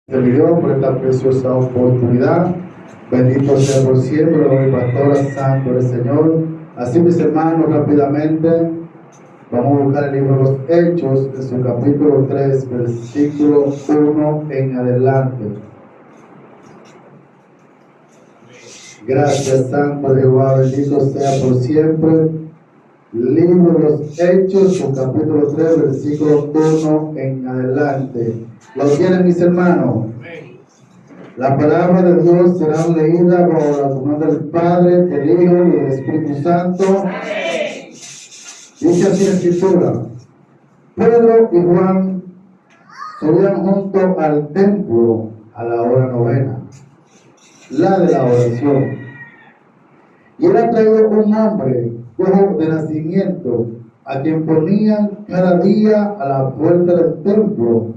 Servidor por esta preciosa oportunidad. Bendito sea por siempre, gloria pastora, santo el Señor. Así, mis hermanos, rápidamente vamos a buscar el libro de los Hechos, en su capítulo 3, versículo 1 en adelante. Gracias, santo Jehová, bendito sea por siempre. Libro de los Hechos, su capítulo 3, versículo 1 en adelante. ¿Lo tienen, mis hermanos? La palabra de Dios será leída por la comunión del Padre, del Hijo y del Espíritu Santo. Dice así la Escritura: Pedro y Juan subían junto al templo a la hora novena, la de la oración. Y era traído un hombre cojo de nacimiento, a quien ponían cada día a la puerta del templo,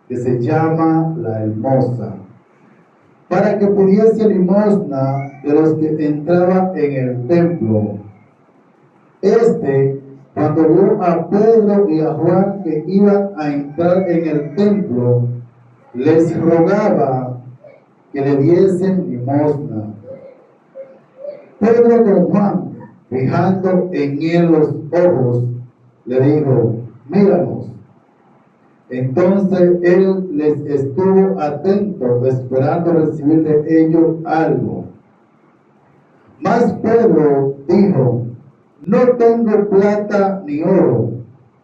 que se llama La Hermosa, para que pudiese limosna de los que entraban en el templo. Cuando vio a Pedro y a Juan que iban a entrar en el templo, les rogaba que le diesen limosna. Pedro con Juan, fijando en él los ojos, le dijo: míranos. Entonces él les estuvo atento, esperando recibir de ellos algo. Mas Pedro dijo: no tengo plata ni oro,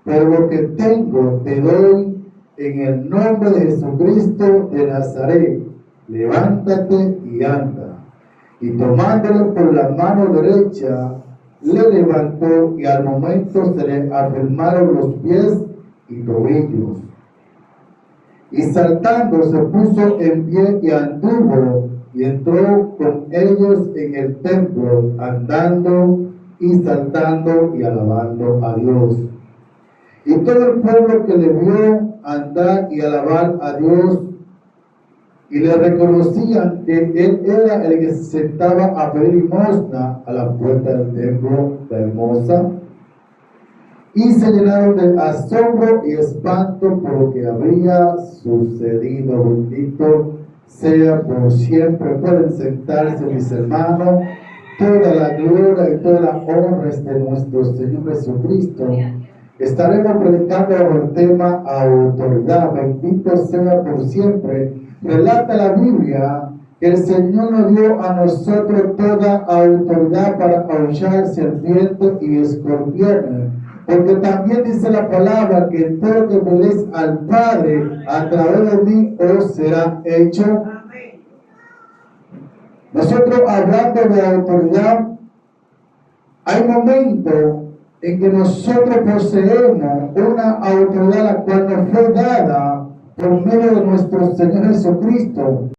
pero lo que tengo te doy. En el nombre de Jesucristo de Nazaret, levántate y anda. Y tomándolo por la mano derecha, le levantó, y al momento se le afirmaron los pies y tobillos. Y saltando se puso en pie y anduvo, y entró con ellos en el templo, andando y saltando y alabando a Dios. Y todo el pueblo que le vio andar y alabar a Dios, y le reconocían que él era el que se sentaba a pedir limosna a la puerta del templo de Hermosa, y se llenaron de asombro y espanto por lo que había sucedido. Bendito sea por siempre. Pueden sentarse, mis hermanos. Toda la gloria y toda la honra es de nuestro Señor Jesucristo. Estaremos predicando el tema autoridad. Bendito sea por siempre. Relata la Biblia que el Señor nos dio a nosotros toda autoridad para aullar serpientes y escorpiones. Porque también dice la palabra que todo lo que pedís al Padre a través de mí os será hecho. Nosotros, hablando de autoridad, hay momentos en que nosotros poseemos una autoridad la cual nos fue dada por medio de nuestro Señor Jesucristo.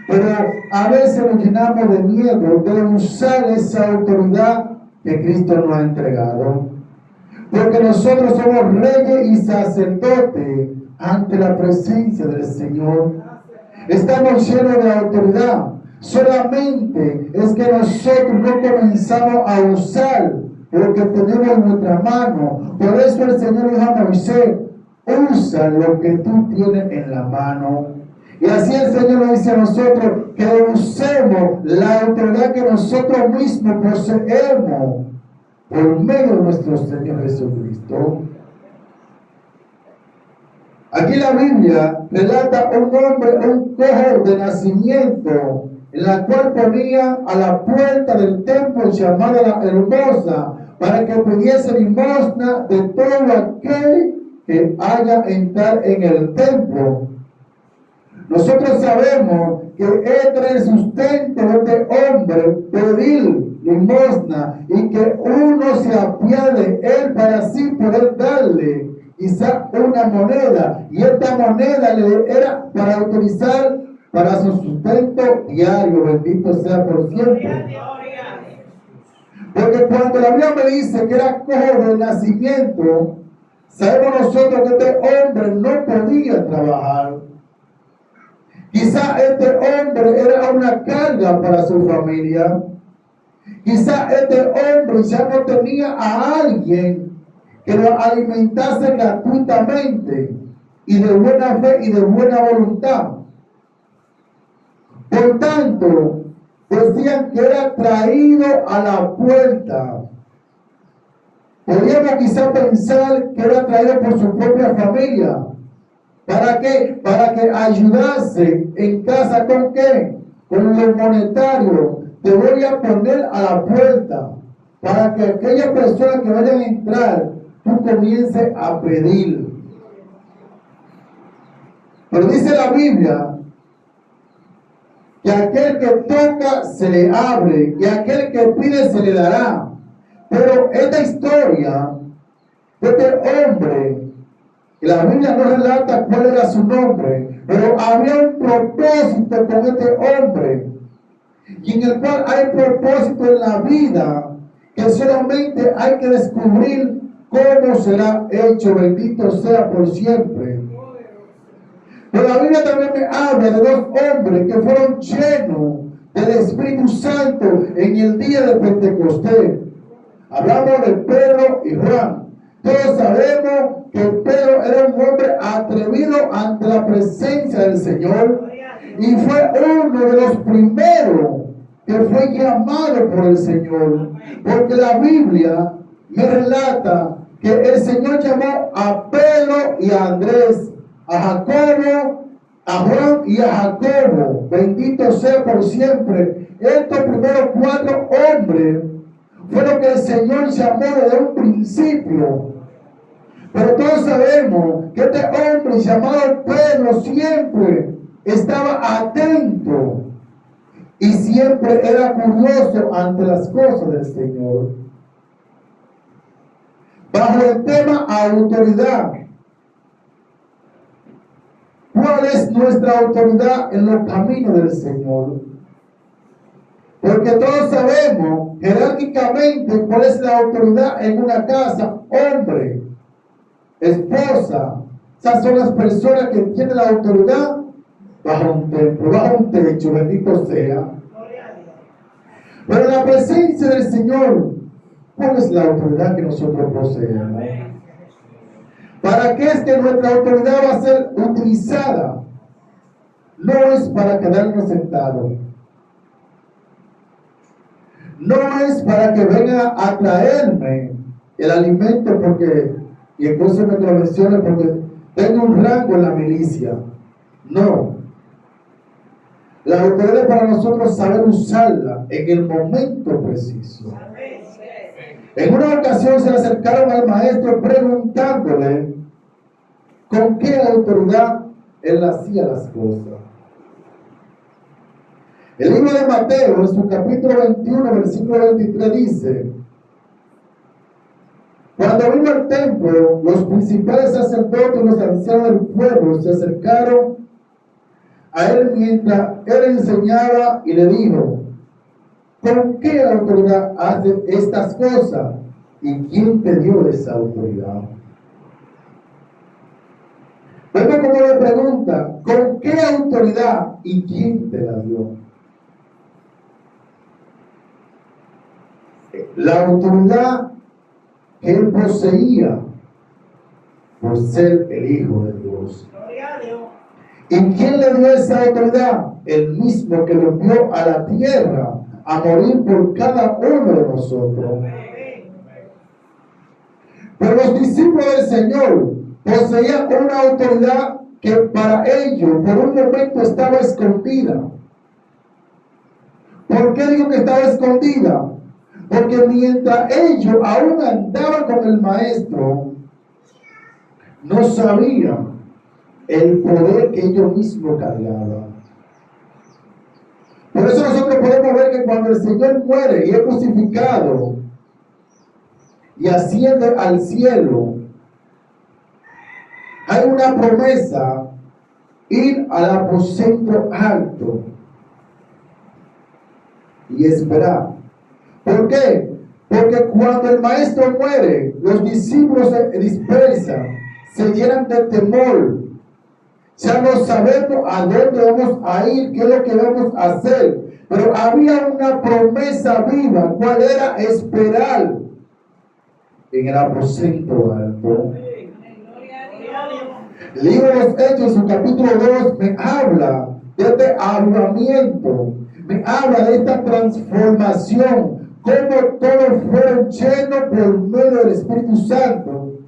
Pero a veces nos llenamos de miedo de usar esa autoridad que Cristo nos ha entregado. Porque nosotros somos reyes y sacerdotes ante la presencia del Señor. Estamos llenos de autoridad. Solamente es que nosotros no comenzamos a usar lo que tenemos en nuestra mano. Por eso el Señor dijo a Moisés: usa lo que tú tienes en la mano. Y así el Señor nos dice a nosotros que usemos la autoridad que nosotros mismos poseemos por medio de nuestro Señor Jesucristo. Aquí la Biblia relata un hombre, un cojo de nacimiento, en la cual ponía a la puerta del templo llamada La Hermosa, para que pidiese limosna de todo aquel que haya entrar en el templo. Nosotros sabemos que este es el sustento de este hombre, pedir limosna, y que uno se apiade de él para así poder darle quizá una moneda, y esta moneda le era para utilizar para su sustento diario. Bendito sea por siempre. Porque cuando la Biblia me dice que era cojo de nacimiento, sabemos nosotros que este hombre no podía trabajar. Quizá este hombre era una carga para su familia. Quizá este hombre ya no tenía a alguien que lo alimentase gratuitamente y de buena fe y de buena voluntad. Por tanto, decían que era traído a la puerta. Podríamos quizá pensar que era traído por su propia familia. ¿Para qué? Para que ayudase en casa. ¿Con qué? Con lo monetario. Te voy a poner a la puerta para que aquellas personas que vayan a entrar, tú comiences a pedir. Pero dice la Biblia que aquel que toca se le abre y aquel que pide se le dará. Pero esta historia de este hombre, la Biblia no relata cuál era su nombre, pero había un propósito con este hombre, y en el cual hay propósito en la vida que solamente hay que descubrir cómo será hecho. Bendito sea por siempre. Pero la Biblia también me habla de dos hombres que fueron llenos del Espíritu Santo en el día de Pentecostés. Hablamos de Pedro y Juan. Todos sabemos que Pedro era un hombre atrevido ante la presencia del Señor y fue uno de los primeros que fue llamado por el Señor, porque la Biblia me relata que el Señor llamó a Pedro y a Andrés, a Jacobo, a Juan y a Jacobo. Bendito sea por siempre. Estos primeros 4 hombres fue lo que el Señor llamó desde un principio. Pero todos sabemos que este hombre llamado Pedro siempre estaba atento y siempre era curioso ante las cosas del Señor. Bajo el tema autoridad, ¿cuál es nuestra autoridad en los caminos del Señor? Porque todos sabemos jerárquicamente cuál es la autoridad en una casa. Hombre, esposa, esas son las personas que tienen la autoridad bajo un templo, bajo un techo, bendito sea. Pero en la presencia del Señor, ¿cuál es la autoridad que nosotros poseemos? ¿Para qué es que nuestra autoridad va a ser utilizada? No es para quedarnos sentados. No es para que venga a traerme el alimento porque, y entonces me lo mencione porque tengo un rango en la milicia. No. La autoridad es para nosotros saber usarla en el momento preciso. En una ocasión se le acercaron al maestro preguntándole con qué autoridad él hacía las cosas. El libro de Mateo, en su capítulo 21, versículo 23, dice: cuando vino al templo, los principales sacerdotes y los ancianos del pueblo se acercaron a él mientras él enseñaba y le dijo: ¿con qué autoridad haces estas cosas? ¿Y quién te dio esa autoridad? Vemos como le pregunta: ¿con qué autoridad y quién te la dio? La autoridad que él poseía por ser el Hijo de Dios. ¿Y quién le dio esa autoridad? El mismo que lo envió a la tierra a morir por cada uno de nosotros. Pero los discípulos del Señor poseían una autoridad que para ellos por un momento estaba escondida. ¿Por qué digo que estaba escondida? Porque mientras ellos aún andaban con el maestro, no sabían el poder que ellos mismos cargaban. Por eso nosotros podemos ver que cuando el Señor muere y es crucificado y asciende al cielo, hay una promesa: ir al aposento alto y esperar. ¿Por qué? Porque cuando el maestro muere, los discípulos se dispersan, se llenan de temor. Ya no sabemos a dónde vamos a ir, qué es lo que vamos a hacer. Pero había una promesa viva. ¿Cuál era? Esperar en el aposento alto. El libro de los Hechos, en su capítulo 2, me habla de este avivamiento, me habla de esta transformación, como todos fueron llenos por medio del Espíritu Santo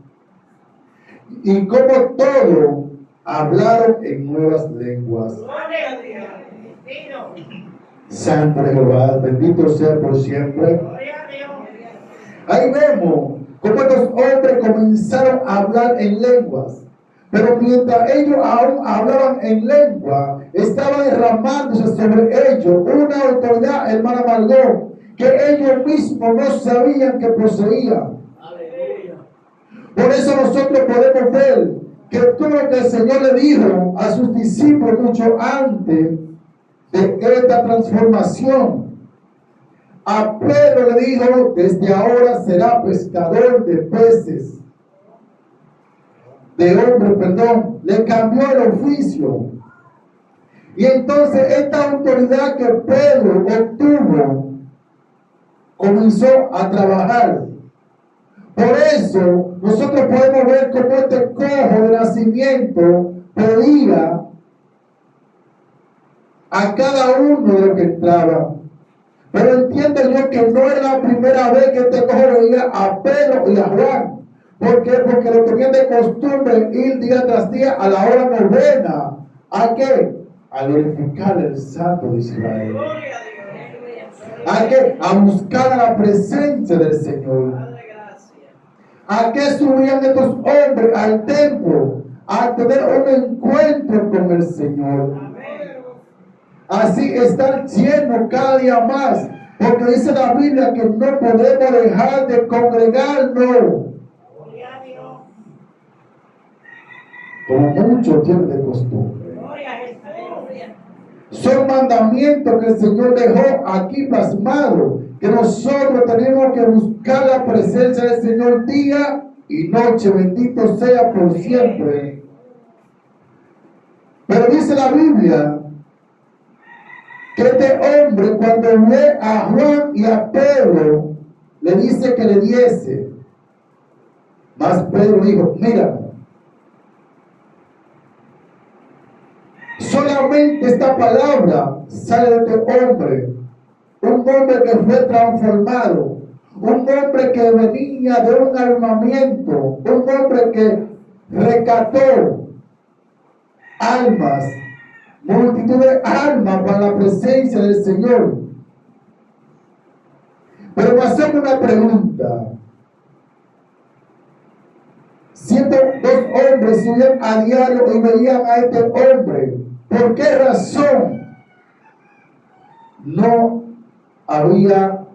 y como todos hablaron en nuevas lenguas. Santo de Jehová, bendito sea por siempre. Ahí vemos cómo estos hombres comenzaron a hablar en lenguas. Pero mientras ellos aún hablaban en lengua, estaba derramándose sobre ellos una autoridad, hermana Margot, que ellos mismos no sabían que poseían. Por eso nosotros podemos ver que todo lo que el Señor le dijo a sus discípulos mucho antes de esta transformación. A Pedro le dijo, desde ahora será pescador de peces. De hombre, perdón, le cambió el oficio. Y entonces esta autoridad que Pedro obtuvo comenzó a trabajar. Por eso nosotros podemos ver cómo este cojo de nacimiento pedía a cada uno de los que entraba. Pero entiendo yo que no era la primera vez que este cojo veía a Pedro y a Juan. ¿Por qué? Porque lo tenían de costumbre ir día tras día a la hora novena. ¿A qué? A glorificar el Santo de Israel. ¿A qué? A buscar a la presencia del Señor. ¿A qué subían estos hombres al templo? A tener un encuentro con el Señor. Así estar lleno cada día más. Porque dice la Biblia que no podemos dejar de congregarnos. Como muchos tienen de costumbre. Son mandamientos que el Señor dejó aquí plasmados, que nosotros tenemos que buscar la presencia del Señor día y noche. Bendito sea por siempre. Pero dice la Biblia que este hombre, cuando ve a Juan y a Pedro, le dice que le diese. Mas Pedro dijo, mira, solamente esta palabra sale de este hombre, un hombre que fue transformado, un hombre que venía de un armamiento, un hombre que rescató almas, multitud de almas para la presencia del Señor. Pero me hacemos una pregunta. Siendo dos hombres subían a diario y veían a este hombre, ¿por qué razón no había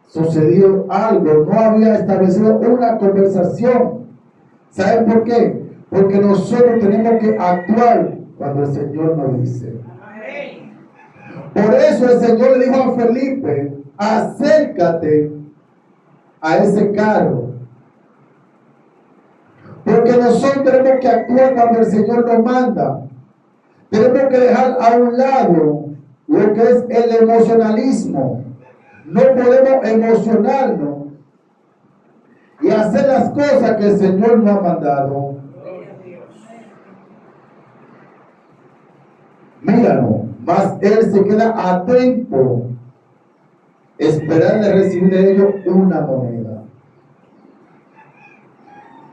sucedido algo? No había establecido una conversación. ¿Saben por qué? Porque nosotros tenemos que actuar cuando el Señor nos dice. Por eso el Señor le dijo a Felipe, acércate a ese carro. Porque nosotros tenemos que actuar cuando el Señor nos manda. Tenemos que dejar a un lado lo que es el emocionalismo. No podemos emocionarnos y hacer las cosas que el Señor nos ha mandado. Míralo, mas él se queda atento, esperando recibir de ellos una moneda.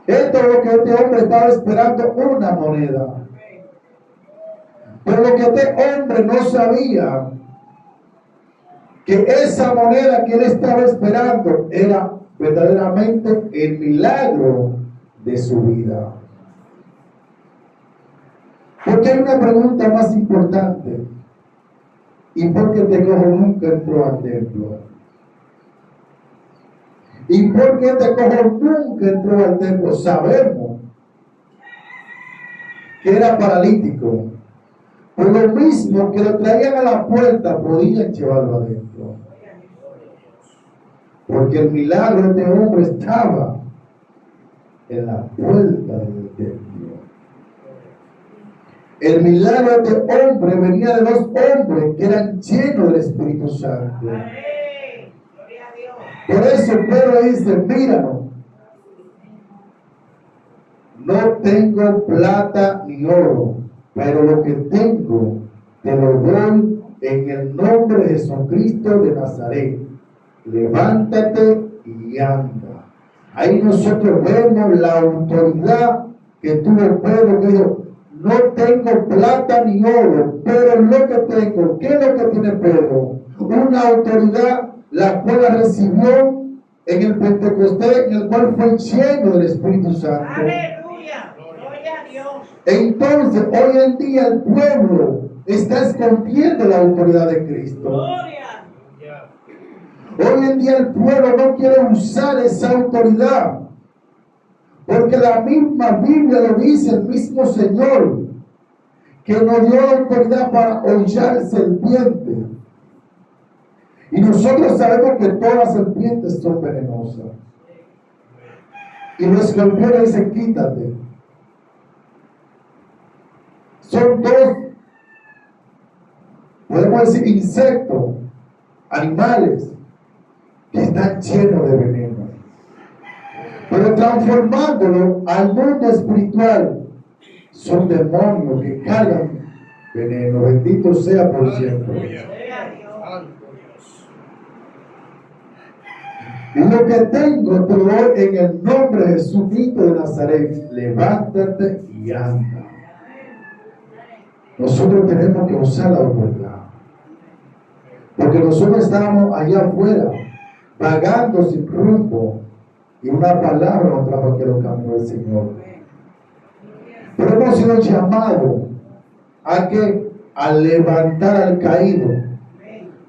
Esto es lo que este hombre estaba esperando, una moneda. Pero lo que este hombre no sabía, que esa moneda que él estaba esperando era verdaderamente el milagro de su vida. Porque hay una pregunta más importante. ¿Y por qué este cojo nunca entró al templo? ¿Y por qué este cojo nunca entró al templo? Sabemos que era paralítico. Por lo mismo que lo traían a la puerta, podían llevarlo adentro. Porque el milagro de este hombre estaba en la puerta del templo. El milagro de este hombre venía de dos hombres que eran llenos del Espíritu Santo. Por eso Pedro dice, míranos, no tengo plata ni oro, pero lo que tengo te lo doy en el nombre de Jesucristo de Nazaret. Levántate y anda. Ahí nosotros vemos la autoridad que tuvo Pedro, que dijo, no tengo plata ni oro, pero lo que tengo, ¿qué es lo que tiene Pedro? Una autoridad la cual la recibió en el Pentecostés, en el cual fue lleno del Espíritu Santo. Aleluya, gloria a Dios. Entonces, hoy en día el pueblo está escondiendo la autoridad de Cristo. Gloria. Hoy en día el pueblo no quiere usar esa autoridad, porque la misma Biblia lo dice, el mismo Señor, que nos dio la autoridad para hollar serpientes. Y nosotros sabemos que todas las serpientes son venenosas. Y los escorpiones dicen, quítate. Son dos, podemos decir, insectos, animales, que están llenos de veneno. Pero transformándolo al mundo espiritual, son demonios que cargan veneno. Bendito sea por siempre. Y lo que tengo te lo doy en el nombre de Jesucristo de Nazaret. Levántate y anda. Nosotros tenemos que usar la autoridad. Porque nosotros estábamos allá afuera, vagando sin rumbo. Y una palabra nos trajo aquí a los caminos del Señor. Pero hemos sido llamados a levantar al caído,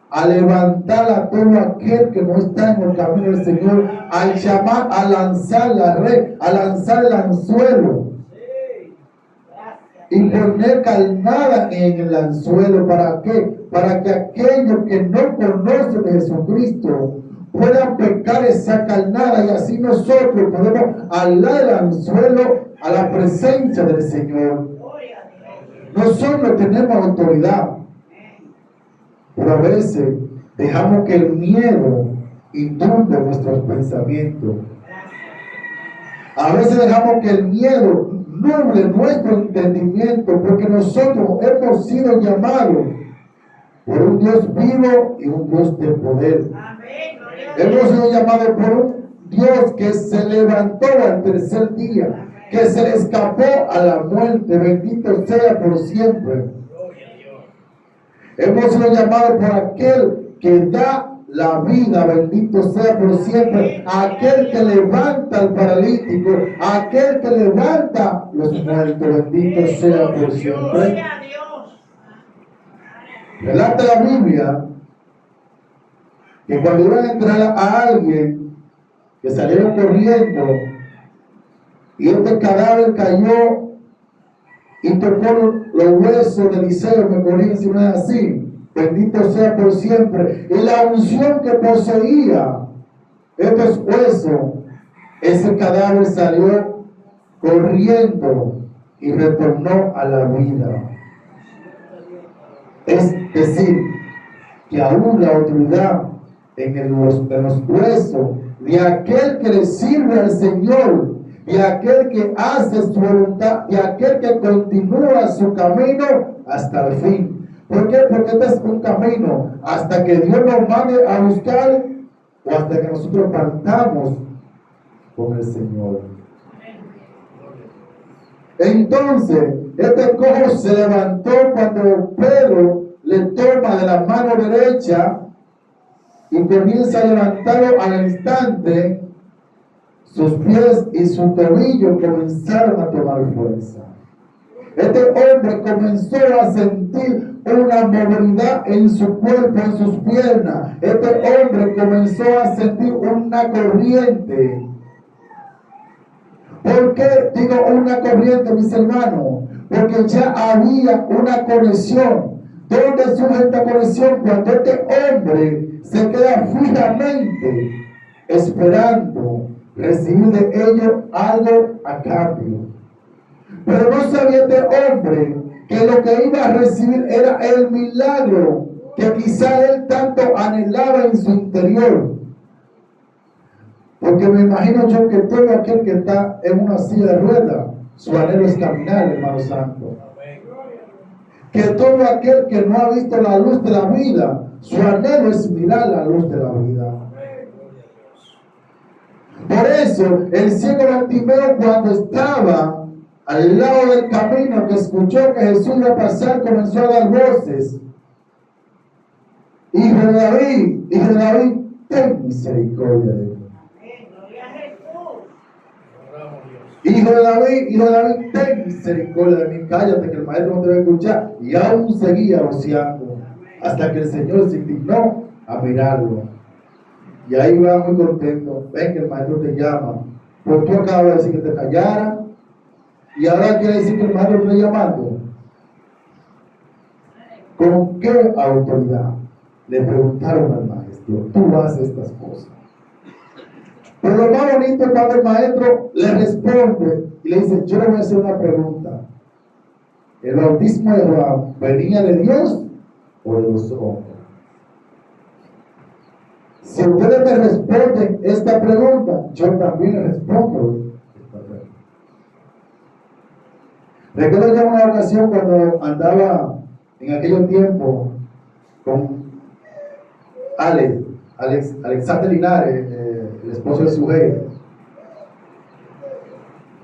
a levantar a todo aquel que no está en el camino del Señor, al llamar a lanzar la red, a lanzar el anzuelo y poner carnada en el anzuelo. ¿Para qué? Para que aquellos que no conocen de Jesucristo puedan pescar esa carnada, y así nosotros podemos alar el anzuelo a la presencia del Señor. Nosotros tenemos autoridad, pero a veces dejamos que el miedo inunde nuestros pensamientos. A veces dejamos que el miedo nuble nuestro entendimiento, porque nosotros hemos sido llamados por un Dios vivo y un Dios de poder. Hemos sido llamados por un Dios que se levantó al tercer día, que se le escapó a la muerte. Bendito sea por siempre. Hemos sido llamados por aquel que da la vida, bendito sea por siempre, aquel que levanta al paralítico, aquel que levanta los muertos, bendito sea por siempre. Relata la Biblia que cuando iban a entrar a alguien, que salieron corriendo, y este cadáver cayó y tocó los huesos de Eliseo, me corrigen si no es así, bendito sea por siempre, y la unción que poseía estos huesos, ese cadáver salió corriendo y retornó a la vida. Es decir, que aún la autoridad en los huesos de aquel que le sirve al Señor, de aquel que hace su voluntad, de aquel que continúa su camino hasta el fin. ¿Por qué? Porque este es un camino hasta que Dios nos mande a buscar, o hasta que nosotros partamos con el Señor. Entonces, este cojo se levantó cuando Pedro le toma de la mano derecha y comienza a levantarlo al instante. Sus pies y su tobillo comenzaron a tomar fuerza. Este hombre comenzó a sentir una movilidad en su cuerpo, en sus piernas. Este hombre comenzó a sentir una corriente. ¿Por qué digo una corriente, mis hermanos? Porque ya había una conexión. ¿Dónde surge esta conexión? Cuando este hombre se queda fijamente esperando recibir de ellos algo a cambio. Pero no sabía este hombre que lo que iba a recibir era el milagro que quizá él tanto anhelaba en su interior. Porque me imagino yo que todo aquel que está en una silla de ruedas, su anhelo es caminar, hermano santo. que todo aquel que no ha visto la luz de la vida, su anhelo es mirar la luz de la vida. Por eso, el ciego Bartimeo, cuando estaba al lado del camino, que escuchó que Jesús iba a pasar, comenzó a dar voces: Hijo de David, ten misericordia de mí. Amén. Gloria a Jesús. Hijo de David, ten misericordia de mí. Cállate, que el maestro no te va a escuchar. Y aún seguía voceando, hasta que el Señor se indignó a mirarlo. Y ahí va muy contento. Ven que el maestro te llama. Pues tú acabas de decir que te callara, y ahora quiere decir que el maestro te está llamando. ¿Con qué autoridad? Le preguntaron al maestro: tú haces estas cosas. Pero lo más bonito es cuando el maestro le responde y le dice: yo le voy a hacer una pregunta. ¿El bautismo de Juan venía de Dios o de los hombres? Si ustedes me responden esta pregunta, yo también le respondo esta pregunta. Recuerdo ya una ocasión cuando andaba en aquel tiempo con Alexander Linares, el esposo de Sujei.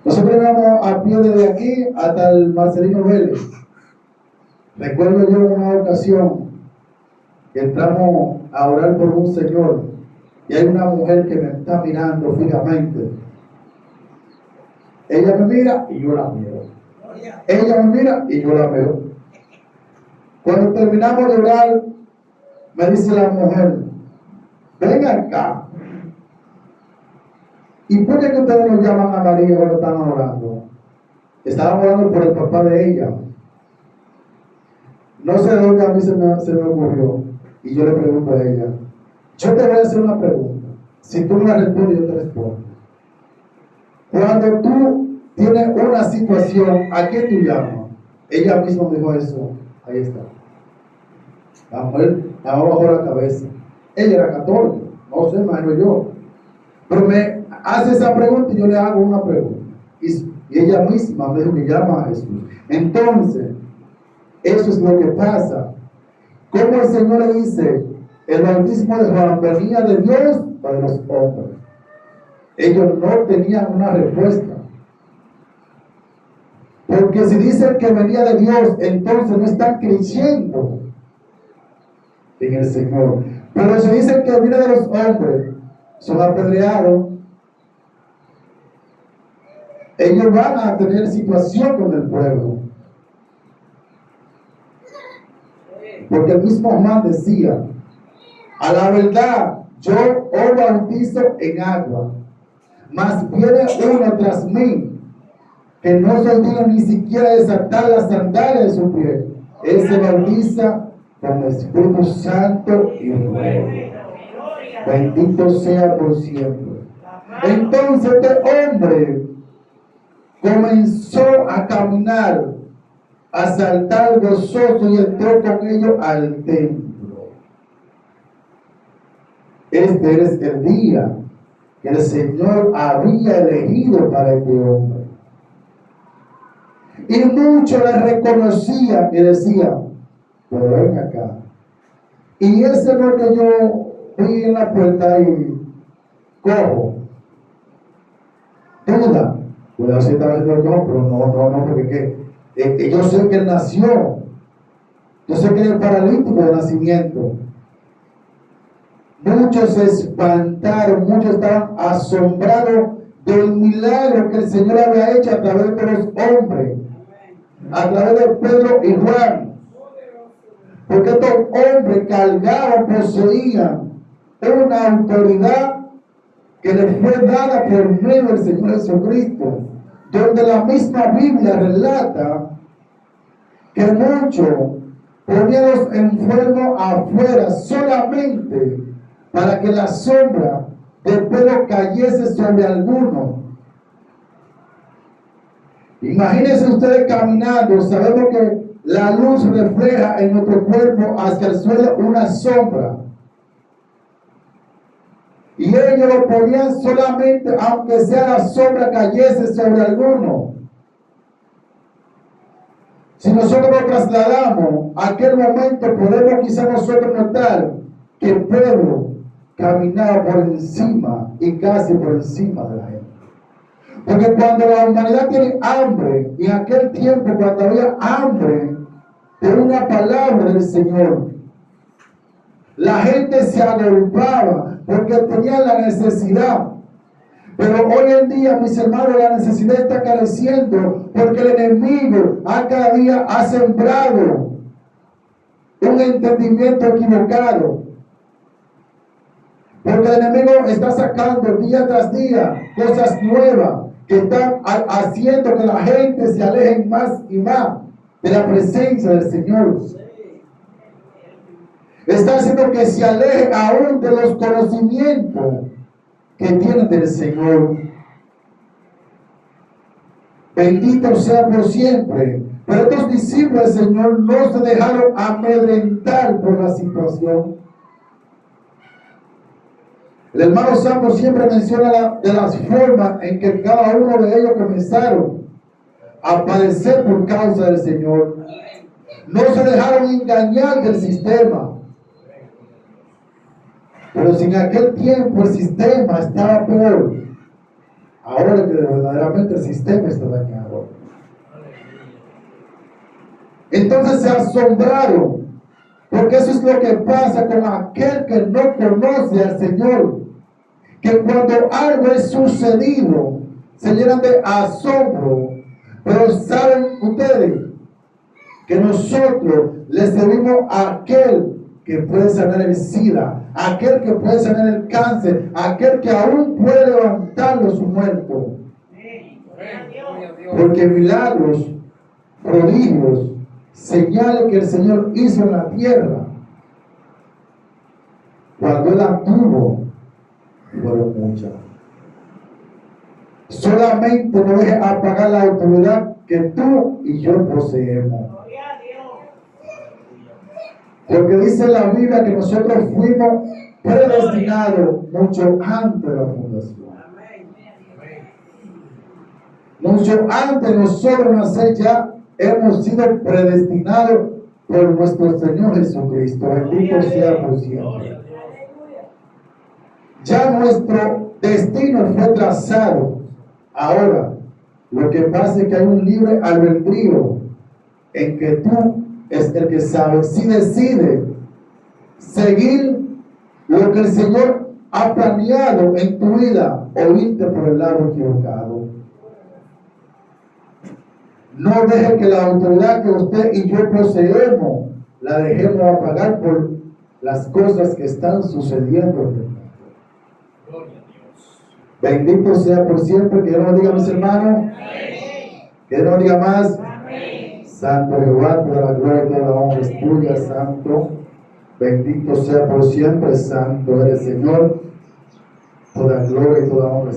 Nosotros íbamos a pie desde aquí hasta el Marcelino Vélez. Recuerdo yo una ocasión que entramos a orar por un señor y hay una mujer que me está mirando fijamente. Ella me mira y yo la miro. Ella me mira y yo la miro. Cuando terminamos de orar, me dice la mujer: ven acá. ¿Y por qué que ustedes nos llaman a María cuando están orando? Estaban orando por el papá de ella. No sé de dónde a mí se me ocurrió. Y yo le pregunto a ella: yo te voy a hacer una pregunta. Si tú me la respondes, yo te respondo. Cuando tú tienes una situación, ¿a qué tú llamas? Ella misma me dijo eso. Ahí está. La mujer la bajó la cabeza. Ella era católica, no sé, imagino yo. Pero me hace esa pregunta y yo le hago una pregunta. Y ella misma me dijo que llama a Jesús. Entonces, eso es lo que pasa. Como el Señor le dice: el bautismo de Juan venía de Dios o de los hombres. Ellos no tenían una respuesta. Porque si dicen que venía de Dios, entonces no están creyendo en el Señor. Pero si dicen que viene de los hombres, son apedreados. Ellos van a tener situación con el pueblo. Porque el mismo Juan decía: a la verdad, yo os bautizo en agua, mas viene uno tras mí, que no soy digno ni siquiera de desatar las sandalias de su pie. Él se bautiza con el Espíritu Santo y fuego. Bendito sea por siempre. Entonces este hombre comenzó a caminar, a saltar gozoso, y entró con ellos al templo. Este es el día que el Señor había elegido para este hombre. Y muchos le reconocían y decían: pero ven acá. Y ese es lo que yo vi en la puerta y cojo. Duda. Cuidado si está haciendo el cojo, pero no, porque yo sé que él nació. Yo sé que él es paralítico de nacimiento. Muchos se espantaron, muchos estaban asombrados del milagro que el Señor había hecho a través de los hombres, a través de Pedro y Juan. Porque estos hombres cargaban, poseían una autoridad que les fue dada por medio del Señor Jesucristo, donde la misma Biblia relata que muchos ponían los enfermos afuera solamente para que la sombra de Pedro cayese sobre alguno. Imagínense ustedes caminando, sabemos que la luz refleja en nuestro cuerpo hacia el suelo una sombra. Y ellos lo ponían solamente, aunque sea la sombra cayese sobre alguno. Si nosotros lo trasladamos a aquel momento, podemos quizá nosotros notar que Pedro caminaba por encima y casi por encima de la gente. Porque cuando la humanidad tiene hambre, y en aquel tiempo cuando había hambre de una palabra del Señor, la gente se agolpaba porque tenía la necesidad. Pero hoy en día, mis hermanos, la necesidad está careciendo porque el enemigo cada día ha sembrado un entendimiento equivocado. Porque el enemigo está sacando día tras día cosas nuevas que están haciendo que la gente se aleje más y más de la presencia del Señor. Está haciendo que se aleje aún de los conocimientos que tienen del Señor. Bendito sea por siempre. Pero estos discípulos del Señor no se dejaron amedrentar por la situación. El hermano Santo siempre menciona de las formas en que cada uno de ellos comenzaron a padecer por causa del Señor. No se dejaron engañar del sistema. Pero si en aquel tiempo el sistema estaba peor, ahora que verdaderamente el sistema está dañado. Entonces se asombraron, porque eso es lo que pasa con aquel que no conoce al Señor, que cuando algo es sucedido, se llenan de asombro. Pero saben ustedes que nosotros le servimos a aquel que puede sanar el SIDA, aquel que puede sanar el cáncer, aquel que aún puede levantar los muertos. Porque milagros, prodigios, señales que el Señor hizo en la tierra, cuando Él actuó, fueron muchas. Solamente no dejes apagar la autoridad que tú y yo poseemos. Porque dice la Biblia que nosotros fuimos predestinados mucho antes de la fundación. Mucho antes de nosotros nacer ya hemos sido predestinados por nuestro Señor Jesucristo. Bendito sea por siempre. Ya nuestro destino fue trazado. Ahora, lo que pasa es que hay un libre albedrío en que tú es el que sabe si decide seguir lo que el Señor ha planeado en tu vida o irte por el lado equivocado. No deje que la autoridad que usted y yo poseemos la dejemos apagar por las cosas que están sucediendo. Bendito sea por siempre. Que Dios nos diga, mis hermanos. Que Dios nos diga más. Santo Jehová, toda la gloria y toda la honra es tuya, Santo. Bendito sea por siempre, Santo eres, Señor. Toda gloria y toda honra es tuya.